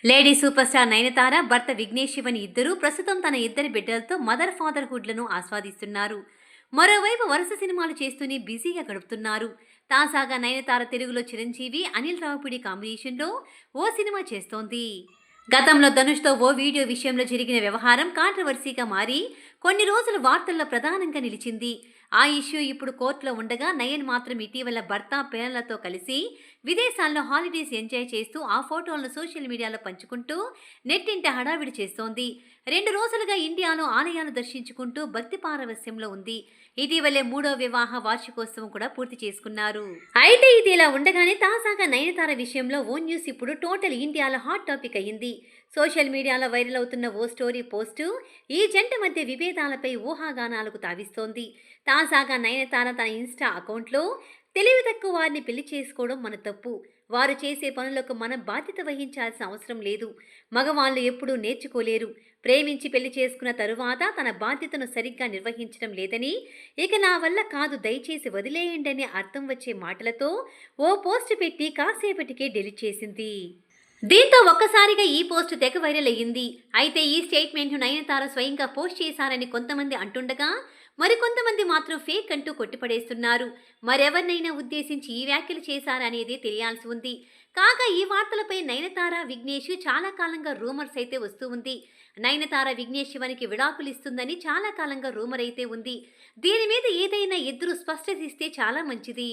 Lady super star Nayanthara, భర్త విఘ్నేష్ శివన్ ఇద్దరూ ప్రస్తుతం తన ఇద్దరి బిడ్డలతో ఫాదర్హుడ్లను ఆస్వాదిస్తున్నారు. మరోవైపు వరుస సినిమాలు చేస్తూనే బిజీగా గడుపుతున్నారు. తాజాగా నయనతార తెలుగులో చిరంజీవి, అనిల్ రావిపూడి కాంబినేషన్లో ఓ సినిమా చేస్తోంది. గతంలో ధనుష్తో ఓ వీడియో విషయంలో జరిగిన వ్యవహారం కాంట్రవర్సీగా మారి కొన్ని రోజులు వార్తల్లో ప్రధానంగా నిలిచింది. ఆ ఇష్యూ ఇప్పుడు కోర్టులో ఉండగా నయన్ మాత్రం ఇటీవల భర్త, పిల్లలతో కలిసి విదేశాల్లో హాలిడేస్ ఎంజాయ్ చేస్తూ ఆ ఫోటోలను సోషల్ మీడియాలో పంచుకుంటూ నెట్టింట హడావిడి చేస్తోంది. 2 రోజులుగా ఇండియాలో ఆలయాలు దర్శించుకుంటూ భక్తి పారవస్యంలో ఉంది. ఇటీవలే 3వ వివాహ వార్షికోత్సవం కూడా పూర్తి చేసుకున్నారు. అయితే ఇది ఇలా ఉండగానే తాజాగా నయనతార విషయంలో ఓ న్యూస్ ఇప్పుడు టోటల్ ఇండియాలో హాట్ టాపిక్ అయ్యింది. సోషల్ మీడియాలో వైరల్ అవుతున్న ఓ స్టోరీ పోస్టు ఈ జంట మధ్య విభేదాలపై ఊహాగానాలకు తావిస్తోంది. తాజాగా నయనతార తన ఇన్స్టా అకౌంట్లో తెలివి తక్కువ వారిని పెళ్లి చేసుకోవడం మన తప్పు, వారు చేసే పనులకు మనం బాధ్యత వహించాల్సిన అవసరం లేదు, మగవాళ్ళు ఎప్పుడూ నేర్చుకోలేరు, ప్రేమించి పెళ్లి చేసుకున్న తరువాత తన బాధ్యతను సరిగ్గా నిర్వహించడం లేదని, ఇక నా వల్ల కాదు దయచేసి వదిలేయండి అనే అర్థం వచ్చే మాటలతో ఓ పోస్ట్ పెట్టి కాసేపటికే డిలీట్ చేసింది. దీంతో ఒక్కసారిగా ఈ పోస్ట్ తెగ వైరల్ అయ్యింది. అయితే ఈ స్టేట్మెంట్ను నయనతార స్వయంగా పోస్ట్ చేశారని కొంతమంది అంటుండగా, మరికొంతమంది మాత్రం ఫేక్ అంటూ కొట్టిపడేస్తున్నారు. మరెవరినైనా ఉద్దేశించి ఈ వ్యాఖ్యలు చేశారనేది తెలియాల్సి ఉంది. కాగా ఈ వార్తలపై నయనతార, విఘ్నేష్ చాలా కాలంగా రూమర్స్ అయితే వస్తూ ఉంది. నయనతార విఘ్నేష్ శివనికి విడాకులు ఇస్తుందని చాలా కాలంగా రూమర్ అయితే ఉంది. దీని మీద ఏదైనా ఇద్దరు స్పష్టత ఇస్తే చాలా మంచిది.